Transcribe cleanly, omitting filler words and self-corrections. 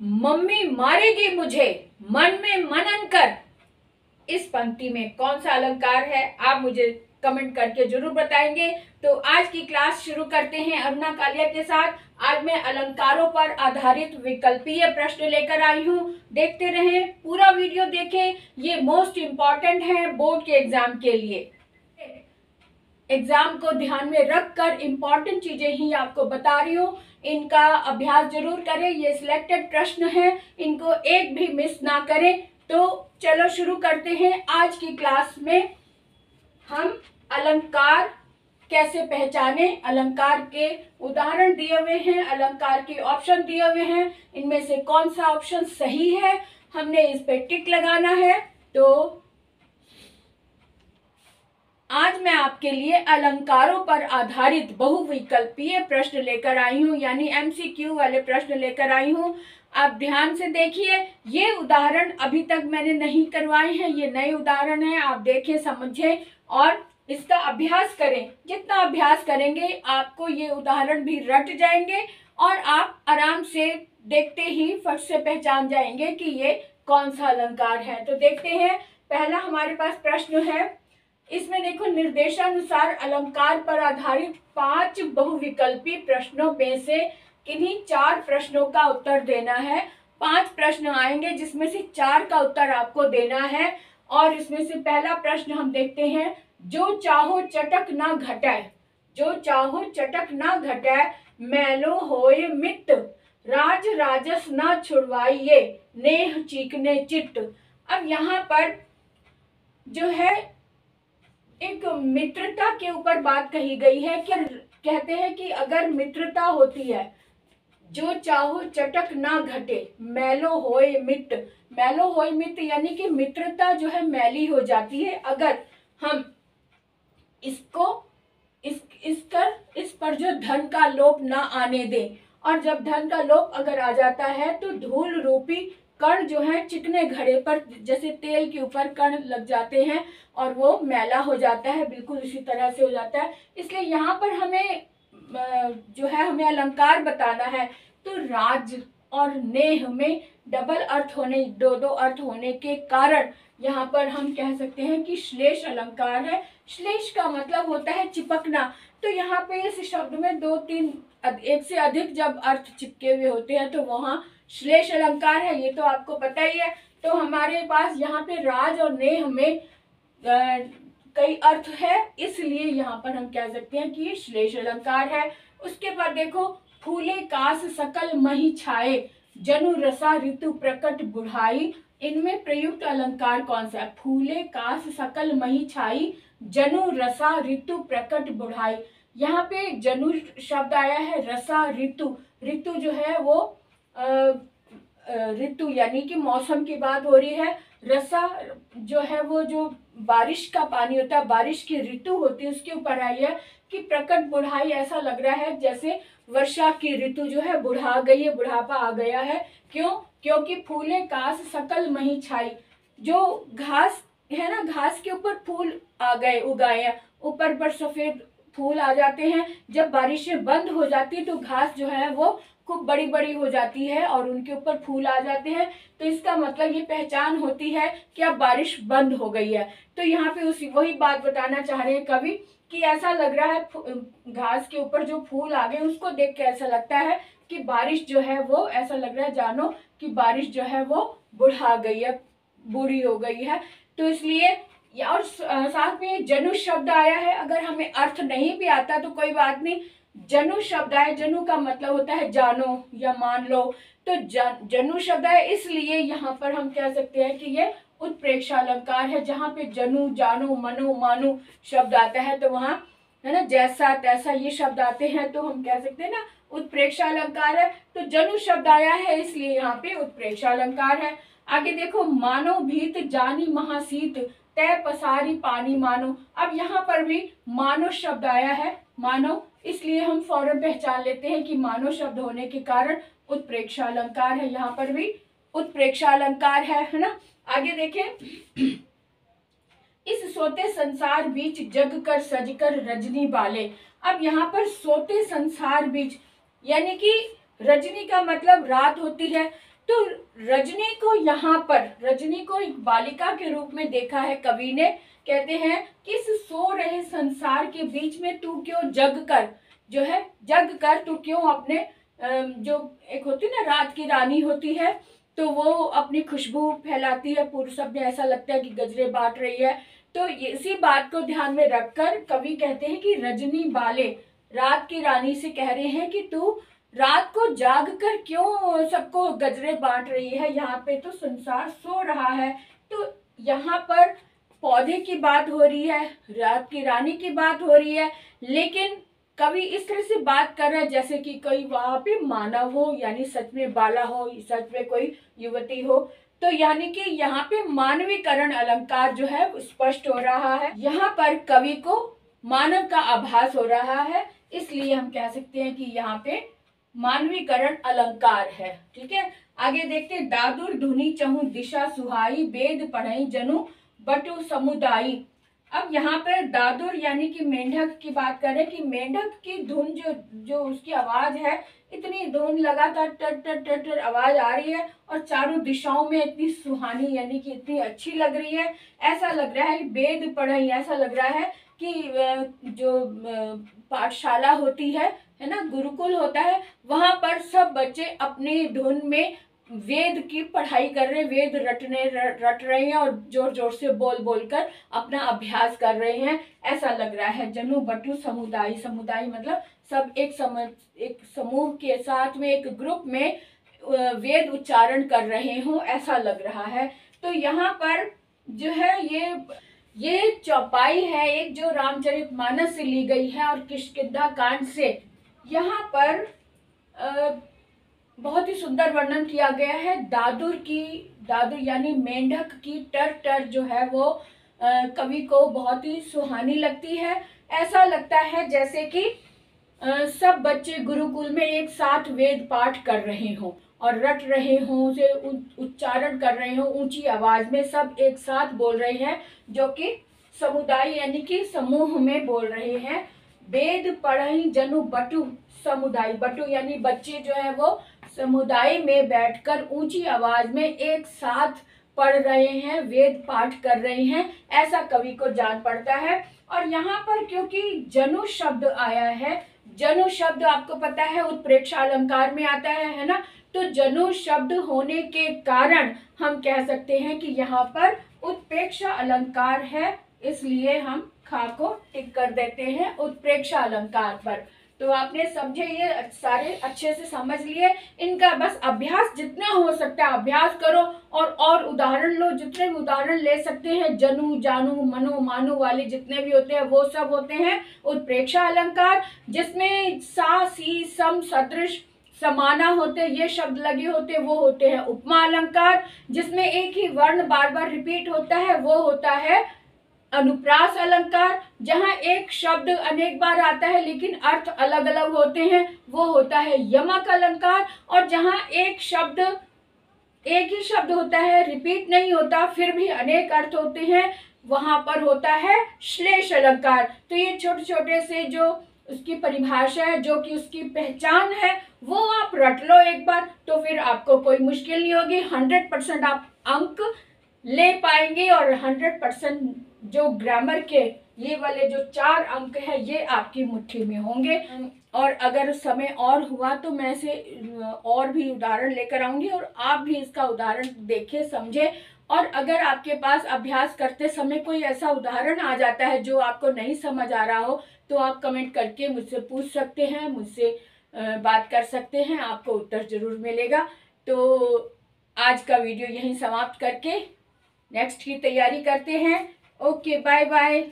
Mummy मारेगी मुझे, मन में मनन कर। इस पंक्ति में कौन सा अलंकार है, आप मुझे कमेंट करके जरूर बताएंगे। तो आज की क्लास शुरू करते हैं अरुणा कालिया के साथ। आज मैं अलंकारों पर आधारित विकल्पीय प्रश्न लेकर आई हूँ। देखते रहें, पूरा वीडियो देखें, ये मोस्ट इम्पॉर्टेंट है बोर्ड के एग्जाम के लिए। एग्जाम को ध्यान में रखकर इम्पॉर्टेंट चीजें ही आपको बता रही हूँ, इनका अभ्यास जरूर करें। ये सिलेक्टेड प्रश्न है, इनको एक भी मिस ना करें। तो चलो शुरू करते हैं। आज की क्लास में हम अलंकार कैसे पहचाने, अलंकार के उदाहरण दिए हुए हैं, अलंकार के ऑप्शन दिए हुए हैं, इनमें से कौन सा ऑप्शन सही है हमने इस पे टिक लगाना है। तो आज मैं आपके लिए अलंकारों पर आधारित बहुविकल्पीय प्रश्न लेकर आई हूँ, यानी एमसीक्यू वाले प्रश्न लेकर आई हूँ। आप ध्यान से देखिए, ये उदाहरण अभी तक मैंने नहीं करवाए हैं, ये नए उदाहरण हैं। आप देखें, समझें और इसका अभ्यास करें। जितना अभ्यास करेंगे आपको ये उदाहरण भी रट जाएंगे और आप आराम से देखते ही फट से पहचान जाएंगे कि ये कौन सा अलंकार है। तो देखते हैं, पहला हमारे पास प्रश्न है। इसमें देखो, निर्देशानुसार अलंकार पर आधारित 5 बहुविकल्पी प्रश्नों में से किन्हीं 4 प्रश्नों का उत्तर देना है। 5 प्रश्न आएंगे जिसमें से 4 का उत्तर आपको देना है। और इसमें से पहला प्रश्न हम देखते हैं, जो चाहो चटक ना घटाए, जो चाहो चटक ना घटाए, मैलो होए मित, राज राजस ना छुड़वाइए, नेह चीकने चित्त। अब यहाँ पर जो है एक मित्रता के ऊपर बात कही गई है कि कहते हैं कि अगर मित्रता होती है, जो चाहो चटक ना घटे, मैलो होए मित। मैलो होए मित यानी कि मित्रता जो है मैली हो जाती है अगर हम इसको इस पर जो धन का लोप ना आने दें। और जब धन का लोप अगर आ जाता है तो धूल रूपी कण जो है चिकने घड़े पर जैसे तेल के ऊपर कण लग जाते हैं और वो मैला हो जाता है, बिल्कुल इसी तरह से हो जाता है। इसलिए यहाँ पर हमें जो है हमें अलंकार बताना है। तो राज और नेह में डबल अर्थ होने, दो अर्थ होने के कारण यहाँ पर हम कह सकते हैं कि श्लेष अलंकार है। श्लेष का मतलब होता है चिपकना। तो यहाँ पे इस शब्द में 2-3 एक से अधिक जब अर्थ चिपके हुए होते हैं तो वहाँ श्लेष अलंकार है, ये तो आपको पता ही है। तो हमारे पास यहाँ पे राज और नेह में कई अर्थ है, इसलिए यहाँ पर हम कह सकते हैं कि ये श्लेष अलंकार है। उसके बाद देखो, फूले कास सकल मही छाए, जनु रसा ऋतु प्रकट बुढ़ाई। इनमें प्रयुक्त अलंकार कौन सा है? फूले कास सकल मही छाई, जनु रसा ऋतु प्रकट बुढ़ाई। यहाँ पे जनु शब्द आया है, रसा ऋतु, ऋतु जो है वो ऋतु यानी कि मौसम की बात हो रही है। रसा जो है वो जो बारिश का पानी होता है, बारिश की ऋतु होती है, उसके ऊपर आई है कि प्रकट बुढ़ाई। ऐसा लग रहा है जैसे वर्षा की ऋतु जो है बुढ़ा गई है, बुढ़ापा आ गया है। क्यों? क्योंकि फूले कास सकल मही छाई, जो घास है ना, घास के ऊपर फूल आ गए, उगाए हैं, ऊपर पर सफेद फूल आ जाते हैं। जब बारिशें बंद हो जाती है तो घास जो है वो खूब बड़ी बड़ी हो जाती है और उनके ऊपर फूल आ जाते हैं। तो इसका मतलब ये पहचान होती है कि अब बारिश बंद हो गई है। तो यहाँ पे उसी वही बात बताना चाह रहे हैं कवि कि ऐसा लग रहा है घास के ऊपर जो फूल आ गए उसको देख के ऐसा लगता है कि बारिश जो है वो, ऐसा लग रहा है जानो कि बारिश जो है वो बुढ़ा गई है, बूढ़ी हो गई है। तो इसलिए और साथ में जनु शब्द आया है। अगर हमें अर्थ नहीं भी आता तो कोई बात नहीं, जनु शब्द आया, जनु का मतलब होता है जानो या मान लो। तो जनु शब्द है, इसलिए यहाँ पर हम कह सकते हैं कि ये उत्प्रेक्षा अलंकार है। जहाँ पे जनु, जानो, मनो, मानो शब्द आता है तो वहाँ है ना जैसा तैसा ये शब्द आते हैं, तो हम कह सकते हैं ना उत्प्रेक्षा अलंकार है। तो जनु शब्द आया है इसलिए यहाँ पे उत्प्रेक्षा अलंकार है। आगे देखो, मानो भीत जानी महासीत, तय पसारी पानी मानो। अब यहाँ पर भी मानो शब्द आया है, मानो, इसलिए हम फौरन पहचान लेते हैं कि मानो शब्द होने के कारण उत्प्रेक्षा अलंकार है। यहाँ पर भी उत्प्रेक्षा अलंकार है ना। आगे देखें, इस सोते संसार बीच जग कर सज कर रजनी बाले। अब यहाँ पर सोते संसार बीच यानी कि रजनी का मतलब रात होती है। तो रजनी को एक बालिका के रूप में देखा है कवि ने। कहते हैं कि इस सो रहे संसार के बीच में तू क्यों जग कर तू क्यों अपने जो एक होती ना रात की रानी होती है, तो वो अपनी खुशबू फैलाती है, पूरे सब में ऐसा लगता है कि गजरे बांट रही है। तो इसी बात को ध्यान में रखकर कवि कहते हैं कि रजनी बाले, रात की रानी से कह रहे हैं कि तू रात को जाग कर क्यों सबको गजरे बांट रही है, यहाँ पे तो संसार सो रहा है। तो यहाँ पर पौधे की बात हो रही है, रात की रानी की बात हो रही है, लेकिन कवि इस तरह से बात कर रहा है जैसे कि कोई वहां पे मानव हो, यानी सच में बाला हो, सच में कोई युवती हो। तो यानी कि यहाँ पे मानवीकरण अलंकार जो है स्पष्ट हो रहा है। यहाँ पर कवि को मानव का आभास हो रहा है, इसलिए हम कह सकते हैं कि यहाँ पे मानवीकरण अलंकार है। ठीक है, आगे देखते हैं। दादुर धुनी चहु दिशा सुहाई, वेद पढ़ई जनु बटु समुदायी। अब यहाँ पर दादुर यानी कि मेंढक की बात करें कि मेंढक की धुन जो उसकी आवाज है, इतनी धुन लगातार टर टर टर टर आवाज आ रही है और चारों दिशाओं में इतनी सुहानी यानी कि इतनी अच्छी लग रही है। ऐसा लग रहा है वेद पढ़ई, ऐसा लग रहा है कि जो पाठशाला होती है ना, गुरुकुल होता है, वहां पर सब बच्चे अपनी धुन में वेद की पढ़ाई कर रहे हैं, वेद रट रहे हैं और जोर जोर से बोल बोल कर अपना अभ्यास कर रहे हैं, ऐसा लग रहा है। जनु बटु समुदाय, समुदाय मतलब सब एक समूह के साथ में एक ग्रुप में वेद उच्चारण कर रहे हो, ऐसा लग रहा है। तो यहाँ पर जो है ये चौपाई है एक जो रामचरितमानस से ली गई है और किष्किंधा कांड से। यहाँ पर बहुत ही सुंदर वर्णन किया गया है दादुर यानी मेंढक की टर टर जो है वो कवि को बहुत ही सुहानी लगती है। ऐसा लगता है जैसे कि सब बच्चे गुरुकुल में एक साथ वेद पाठ कर रहे हों और रट रहे हों, उसे उच्चारण कर रहे हों, ऊंची आवाज में सब एक साथ बोल रहे हैं, जो कि समुदाय यानी कि समूह में बोल रहे हैं। वेद पढ़ई जनु बटु समुदाय, बटु यानी बच्चे जो है वो समुदाय में बैठकर ऊंची आवाज में एक साथ पढ़ रहे हैं, वेद पाठ कर रहे हैं, ऐसा कवि को जान पड़ता है। और यहाँ पर क्योंकि जनु शब्द आया है, जनु शब्द आपको पता है उत्प्रेक्षा अलंकार में आता है ना, तो जनु शब्द होने के कारण हम कह सकते हैं कि यहाँ पर उत्प्रेक्षा अलंकार है, इसलिए हम खा को टिक कर देते हैं उत्प्रेक्षा अलंकार पर। तो आपने समझे, ये सारे अच्छे से समझ लिए। इनका बस अभ्यास जितना हो सकता है अभ्यास करो और उदाहरण लो, जितने भी उदाहरण ले सकते हैं, जनु जानू मनु मानु वाले जितने भी होते हैं वो सब होते हैं उत्प्रेक्षा अलंकार, जिसमें सा सी सम सदृश समाना होते ये शब्द लगे होते वो होते हैं उपमा अलंकार, जिसमें एक ही वर्ण बार बार रिपीट होता है वो होता है अनुप्रास अलंकार, जहां एक शब्द अनेक बार आता है लेकिन अर्थ अलग अलग होते हैं वो होता है यमक अलंकार, और जहां एक ही शब्द होता है, रिपीट नहीं होता, फिर भी अनेक अर्थ होते हैं, वहां पर होता है श्लेष अलंकार। तो ये छोटे छोटे से जो उसकी परिभाषा है, जो कि उसकी पहचान है, वो आप रट लो एक बार, तो फिर आपको कोई मुश्किल नहीं होगी। 100% आप अंक ले पाएंगे और 100% जो ग्रामर के ये वाले जो 4 अंक है ये आपकी मुट्ठी में होंगे। और अगर समय और हुआ तो मैं से और भी उदाहरण लेकर आऊंगी और आप भी इसका उदाहरण देखें समझे। और अगर आपके पास अभ्यास करते समय कोई ऐसा उदाहरण आ जाता है जो आपको नहीं समझ आ रहा हो, तो आप कमेंट करके मुझसे पूछ सकते हैं, मुझसे बात कर सकते हैं, आपको उत्तर जरूर मिलेगा। तो आज का वीडियो यहीं समाप्त करके नेक्स्ट की तैयारी करते हैं। Okay, bye bye.